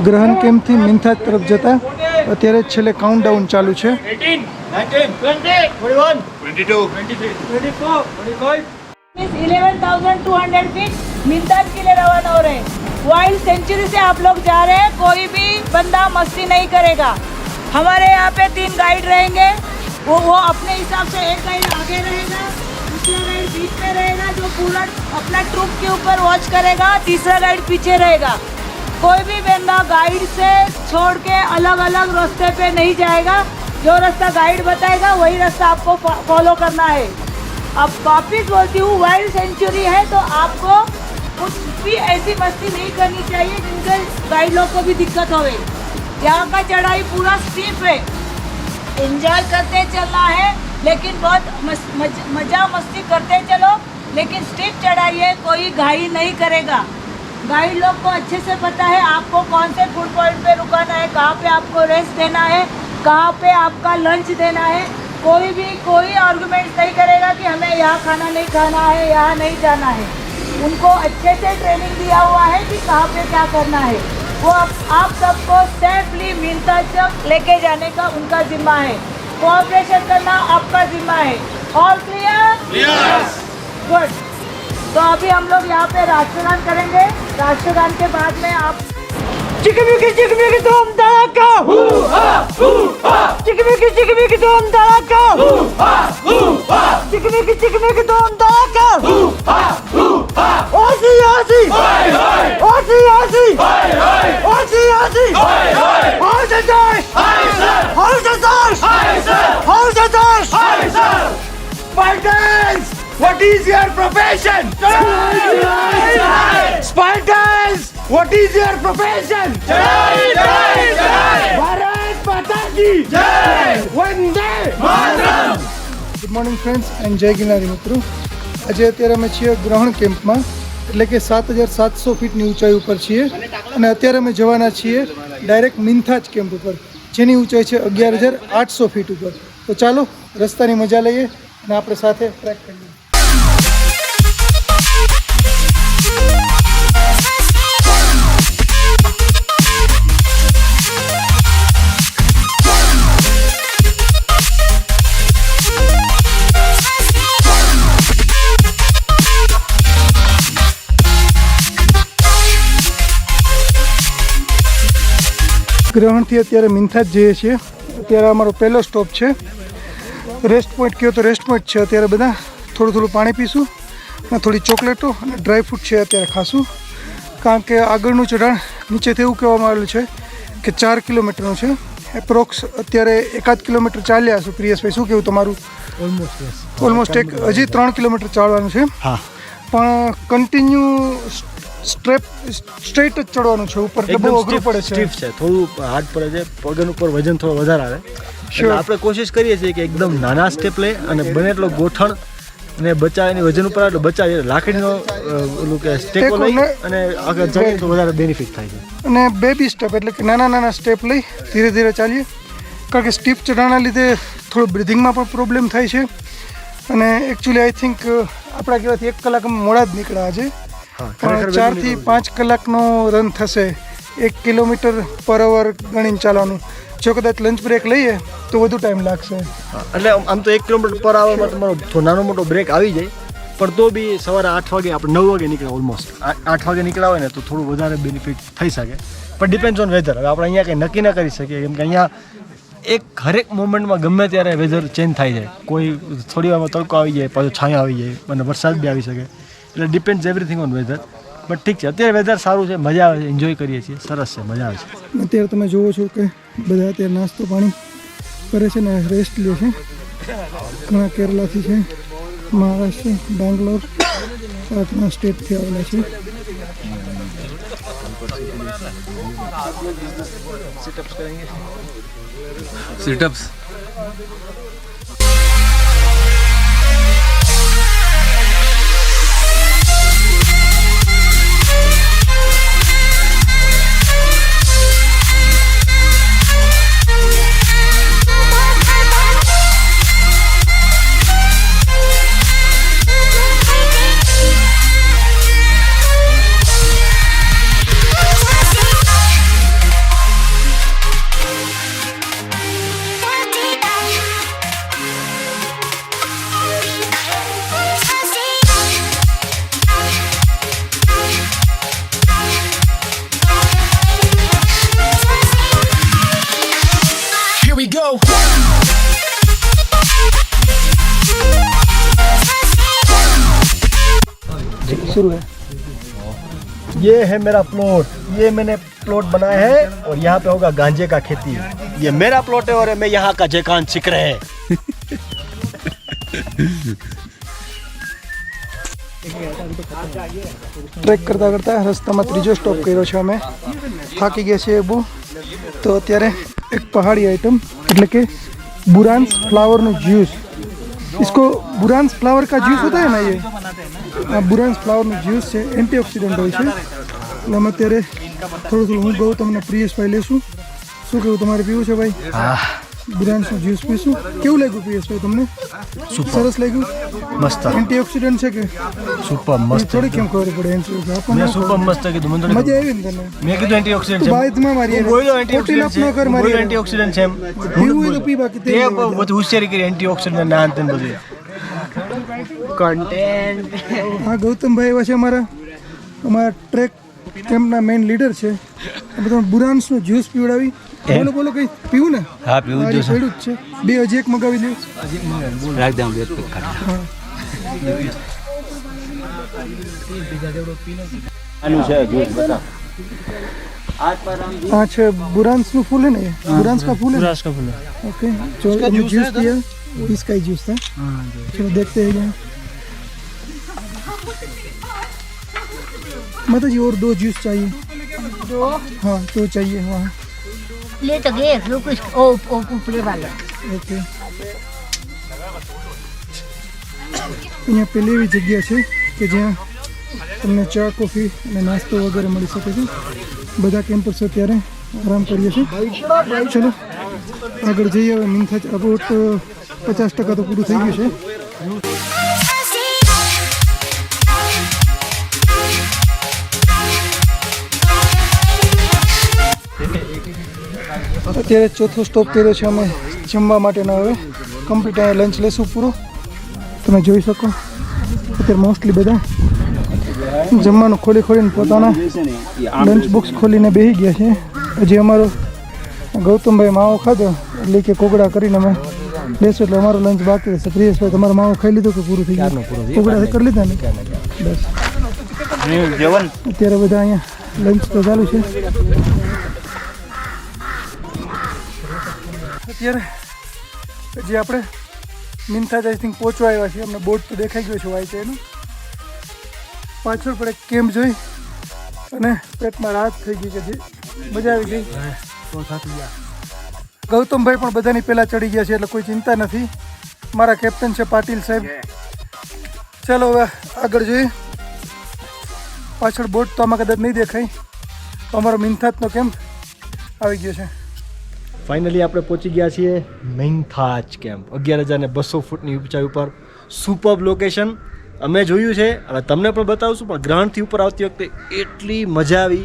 ગ્રહણ કેમ્પથી મિન્થાજ તરફ જતા અત્યારે છેલ્લે કાઉન્ટડાઉન ચાલુ છે। 18, 19, 20, 21, 22, 23, 24, 25। 11,200 फीट मिन्थाज के लिए रवाना हो रहे हैं। वाइल्ड सेंचुरी से आप लोग जा रहे हैं, कोई भी बंदा मस्ती नहीं करेगा। हमारे यहाँ पे 3 गाइड रहेंगे, वो अपने हिसाब से एक गाइड आगे रहेगा, दूसरा गाइड बीच में रहेगा जो पूरा अपना ट्रुप के ऊपर वॉच करेगा, तीसरा गाइड पीछे रहेगा। कोई भी बंदा गाइड से छोड़ के अलग अलग रास्ते पे नहीं जाएगा। जो रास्ता गाइड बताएगा वही रास्ता आपको फॉलो करना है। अब वापिस बोलती हूँ, वाइल्ड सेंचुरी है तो आपको कुछ भी ऐसी मस्ती नहीं करनी चाहिए जिनसे गाइड लोग को भी दिक्कत होवे। यहाँ का चढ़ाई पूरा स्टीप है, एंजॉय करते चलना है, लेकिन बहुत मजा मस्ती करते चलो, लेकिन स्टीप चढ़ाई है, कोई घाई नहीं करेगा। गाइड लोग को अच्छे से पता है आपको कौन से फूड पॉइंट पे रुकाना है, कहाँ पे आपको रेस्ट देना है, कहाँ पे आपका लंच देना है। कोई आर्गुमेंट्स नहीं करेगा कि हमें यहाँ खाना नहीं खाना है, यहाँ नहीं जाना है। उनको अच्छे से ट्रेनिंग दिया हुआ है कि कहाँ पे क्या करना है। वो आप सबको सेफली मिन्थाज तक लेके जाने का उनका जिम्मा है। कोऑपरेशन करना आपका जिम्मा है। All clear? यस। गुड। तो अभी हम लोग यहाँ पे राष्ट्रगान करेंगे। राष्ट्रगान के बाद में आप चिकमिकी धूम धड़ाका, चिकमिकी धूम धड़ाका, चिकमिकी धूम धड़ाका, ओसी ओसी ओसी ओसी ओसी ओसी, hold the doors, hold the doors, hold the doors, Spartans, what is your profession? Spartans, what is your profession? Bharat माता की जय, Vande Mataram. Good morning friends and જય ગિરનારી મિત્રો। આજે અત્યારે અમે છીએ ગ્રહણ કેમ્પમાં, એટલે કે 7,700 ફીટની ઊંચાઈ ઉપર છીએ અને અત્યારે અમે જવાના છીએ ડાયરેક્ટ મિન્થાજ કેમ્પ ઉપર, જેની ઊંચાઈ છે 11,800 ફીટ ઉપર। તો ચાલો રસ્તાની મજા લઈએ અને આપણે સાથે ટ્રેક કરીએ। ગ્રહણથી અત્યારે મિન્થાજ જઈએ છીએ। અત્યારે અમારો પહેલો સ્ટોપ છે, રેસ્ટ પોઈન્ટ કહો તો રેસ્ટ પોઈન્ટ છે। અત્યારે બધા થોડું પાણી પીશું અને થોડી ચોકલેટો અને ડ્રાય ફ્રૂટ છે અત્યારે ખાશું, કારણ કે આગળનું ચઢાણ નીચેથી એવું કહેવામાં આવેલું છે કે 4 કિલોમીટરનું છે એપ્રોક્સ। અત્યારે 1.5 કિલોમીટર ચાલ્યા છું। પ્રિયેશભાઈ શું કહેવું તમારું? ઓલમોસ્ટ હજી 3 કિલોમીટર ચાલવાનું છે, પણ કન્ટિન્યુ સ્ટ્રેટ જ ચડવાનું છે ઉપર, તો બહુ અઘરું પડે છે, સ્ટીફ છે, થોડું હાર્ડ પડે છે, પગન ઉપર વજન થોડો વધારે આવે। એટલે આપણે કોશિશ કરીએ છીએ કે એકદમ નાના સ્ટેપ લઈ અને બને એટલો ગોઠણ અને બચાવ એની વજન ઉપર એટલે બચાવીએ, લાકડીનો ઓલું કે સ્ટેકો લઈ અને આગળ જઈએ તો વધારે બેનિફિટ થાય છે। અને બેબી સ્ટેપ એટલે કે નાના સ્ટેપ લઈ ધીરે ધીરે ચાલીએ, કારણ કે સ્ટીપ ચઢાણના લીધે થોડું બ્રિધિંગમાં પણ પ્રોબ્લેમ થાય છે। અને એકચ્યુઅલી આઈ થિંક આપણા કહેવાથી 1 કલાક મોડા જ નીકળ્યા આજે, 4 થી 5 કલાકનો રન થશે। 1 કિલોમીટર પર અવર ગણીને ચાલવાનું। જો કદાચ લંચ બ્રેક લઈએ તો વધુ ટાઈમ લાગશે। એટલે આમ તો 1 કિલોમીટર પર આવરમાં તમારો નાનો મોટો બ્રેક આવી જાય, પણ તો બી સવારે 8 વાગે આપણે 9 વાગે નીકળ્યા, ઓલમોસ્ટ 8 વાગે નીકળ્યા હોય ને તો થોડું વધારે બેનિફિટ થઈ શકે, પણ ડિપેન્ડ્સ ઓન વેધર। હવે આપણે અહીંયા કંઈ નક્કી ન કરી શકીએ, કેમ કે અહીંયા હરેક મોમેન્ટમાં ગમે ત્યારે વેધર ચેન્જ થાય જાય। કોઈ થોડી વારમાં તડકો આવી જાય, પાછો છાંયો આવી જાય અને વરસાદ બી આવી શકે, એટલે depends everything on weather. But ઠીક છે, અત્યારે વેધર સારું છે, મજા આવે છે, એન્જોય કરીએ છીએ, સરસ છે, મજા આવે છે। અત્યારે તમે જુઓ છો કે બધા અત્યારે નાસ્તો પાણી કરે છે ને રેસ્ટ લે છે। ઘણા કેરલાથી છે, મહારાષ્ટ્ર, બેંગ્લોર, 7 સ્ટેટથી આવેલા છે। सिटअप्स शुरू है। ये है मेरा प्लॉट, ये मैंने प्लॉट बनाया है और यहाँ पे होगा गांजे का खेती। ये मेरा प्लॉट है और मैं यहाँ का जेकान सीख रहे हैं। ટ્રેક કરતાં કરતાં રસ્તામાં ત્રીજો સ્ટોપ કર્યો છે અમે, થાકી ગયા છીએ બહુ, તો અત્યારે એક પહાડી આइटम એટલે કે बुरांस फ्लावर નું જ્यूस, इसको बुरांस फ्लावर का ज्यूस होता है ना, ये बुरांस फ्लावर નું જ્यूस છે, એન્ટીઓક્સિડન્ટ હોય છે। એટલે અમે અત્યારે થોડું હું ગૌતમ અને પ્રિયેશભાઈ લેશું। શું કેવું, તમારે પીવું છે ભાઈ? बुरांस નું જ્यूस પીશું। કેવું લાગ્યું પ્રિયેશભાઈ તમને? સરસ લાગ્યું? मस्त એન્ટીઓક્સિડન્ટ છે કે? सुपर मस्त થોડી કેમ ખબર પડે એન્ટીઓક્સિડન્ટ? मैं सुपर मस्त है कि तुम મજા આવી ને તને? मैं कीधु एंटीऑक्सीडेंट है બાદમાં મારી बोलो ખોટી एंटीऑक्सीडेंट લપ ન કર મારી बोलो एंटीऑक्सीडेंट है પીવું હોય તો પી, બાકી તે તે બધું હોશિયારી કરી એન્ટીઓક્સિડન્ટ ના અંતન બધું કન્ટેન્ટ। હા, ગૌતમભાઈ એવા છે અમારા ટ્રેક કેમ્પના મેઇન લીડર છે। બધા બુરાન્સનો જ્યુસ પીવડાવી। બોલો બોલો, કઈ પીવું ને? હા, પીવું જ મારી પડ્યું જ છે, બે હજી એક મગાવી લ્યો। રાખ દે, બે પેક કાઢ આનું છે જ્યુસ બતા। हाँ છે बुरांस નું फूल है ना, ये बुरांस का फूल है। बुरांस का फूल है। ओके, चलो जूस पिया, इसका ही जूस था। चलो देखते हैं क्या। माता जी और 2 जूस चाहिए। 2 हाँ, तो चाहिए वहाँ। ले तो गए लोग कुछ ओ ऊपरे वाला। ઓકે, અહીંયા પેલી એવી જગ્યા છે કે જ્યાં તમને ચા કોફી અને નાસ્તો વગેરે મળી શકે છે। બધા કેમ્પર્સ અત્યારે આરામ કરીએ છીએ। ચલો આગળ જઈએ। હવે મિન્થાજ અબાઉટ 50% તો પૂરું થઈ ગયું છે। અત્યારે ચોથો સ્ટોપ કર્યો છે અમે જમવા માટેનો। હવે કમ્પ્લીટ અહીંયા લંચ લેશું પૂરો। તમે જોઈ શકો અત્યારે મોસ્ટલી બધા જમવાનું ખોલીને પોતાના લંચ બોક્સ ખોલીને બેસી ગયા છે। હજી અમારો ગૌતમભાઈ માવો ખાધો એટલે કે કોગળા કરીને અમે બેસો એટલે અમારો લંચ બાકી રહેશે। પ્રિયેશભાઈ, તમારો માવો ખાઈ લીધો કે પૂરું થઈ ગયું? કોગળા કરી લીધા ને? બસ, જેવન અત્યારે બધા અહીંયા લંચ તો ચાલુ છે। અત્યારે જે આપણે મિન્થાજ આઈ થિંક પહોંચવા આવ્યા છીએ। અમને બોટ તો દેખાઈ ગયો છે વાઈટ એનું। પાછળ પણ એક કેમ્પ જોઈ અને પેટમાં રાહત થઈ ગઈ કે જે મજા આવી ગઈ। ગૌતમભાઈ પણ બધાની પહેલાં ચડી ગયા છે એટલે કોઈ ચિંતા નથી। મારા કેપ્ટન છે પાટીલ સાહેબ। ચાલો હવે આગળ જોઈએ। પાછળ બોટ તો આમાં કદાચ નહીં દેખાય। તો અમારો મિન્થાજનો કેમ્પ આવી ગયો છે। ફાઇનલી આપણે પહોંચી ગયા છીએ મિન્થાજ કેમ્પ। 11,200 ફૂટની ઊંચાઈ ઉપર સુપર્બ લોકેશન અમે જોયું છે। હવે તમને પણ બતાવશું, પણ ગ્રહણથી ઉપર આવતી વખતે એટલી મજા આવી।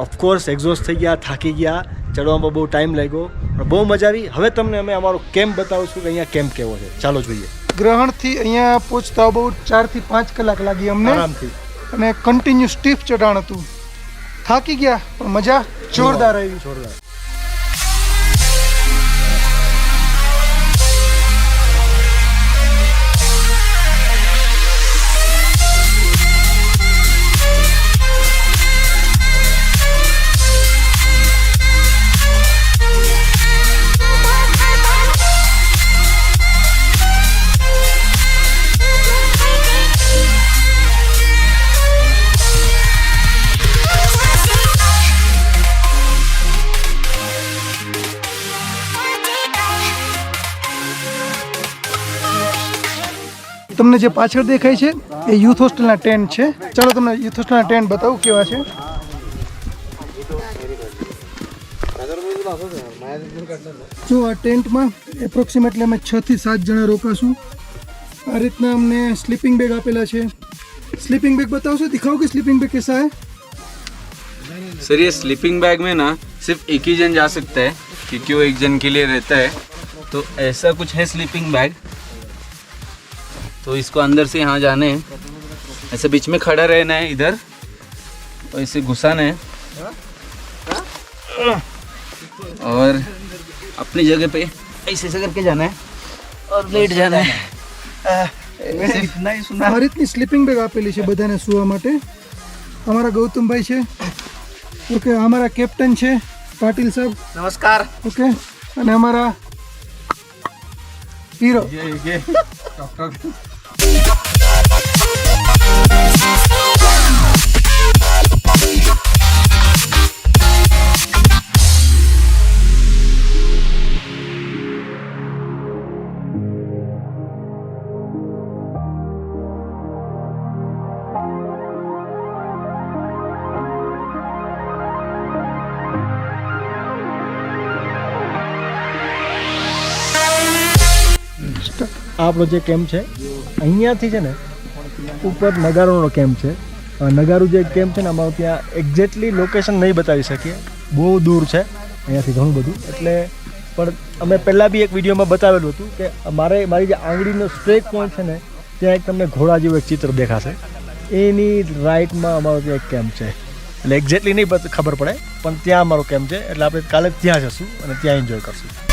ઓફકોર્સ એક્ઝોસ્ટ થઈ ગયા, થાકી ગયા, ચડવામાં બહુ ટાઈમ લાગ્યો, પણ બહુ મજા આવી। હવે તમને અમે અમારો કેમ્પ બતાવશું કે અહીંયા કેમ્પ કેવો છે। ચાલો જોઈએ। ગ્રહણથી અહીંયા પહોંચતા બહુ 4 થી 5 કલાક લાગી અમને આરામથી। અને કન્ટિન્યુ સ્ટીફ ચઢાણ હતું। થાકી ગયા પણ મજા જોરદાર આવી। જોરદાર। તમને જે પાછળ દેખાય છે એ યુથ હોસ્ટેલના ટેન્ટ છે। ચાલો તમને યુથ હોસ્ટેલના ટેન્ટ બતાવું કેવા છે। જો આ ટેન્ટમાં એપ્રોક્સિમેટલી અમે 6 થી 7 જણા રોકાશું। આ રીતના અમને સ્લીપિંગ બેગ આપેલા છે। स्लीपिंग बैग बताओ सर, दिखाओ कि स्लीपिंग बैग कैसा है। सर ये स्लीपिंग बैग में ना सिर्फ एक ही जन जा सकता है क्योंकि वो एक जन के लिए रहता है। तो ऐसा कुछ है स्लीपिंग बैग। तो इसको अंदर से यहाँ जाने हैं, ऐसे बीच में खड़ा रहना है इधर और इसे घुसाना है और अपनी जगह पे ऐसे ऐसे करके जाना है और लेट जाना है। इतना ही सुना આ રીતની સ્લીપિંગ બેગ આપેલી છે બધાને સૂવા માટે. અમારા ગૌતમભાઈ છે, ઓકે, અમારા કેપ્ટન છે પાટીલ સાહેબ, नमस्कार ઓકે, અને અમારા હીરો. ये આપણો જે કેમ્પ છે અહીંયાથી છે ને ઉપર નગારોનો કેમ્પ છે. નગારું જે કેમ્પ છે ને અમારું ત્યાં એક્ઝેક્ટલી લોકેશન નહીં બતાવી શકીએ, બહુ દૂર છે અહીંયાથી ઘણું બધું. એટલે પણ અમે પહેલાં બી એક વિડીયોમાં બતાવેલું હતું કે મારી જે આંગળીનો સ્ટ્રેક પોઈન્ટ છે ને ત્યાં એક તમને ઘોડા જેવું એક ચિત્ર દેખાશે, એની રાઈટમાં અમારો ત્યાં એક કેમ્પ છે. એટલે એક્ઝેક્ટલી નહીં ખબર પડે પણ ત્યાં અમારો કેમ્પ છે. એટલે આપણે કાલે ત્યાં જશું અને ત્યાં એન્જોય કરશું.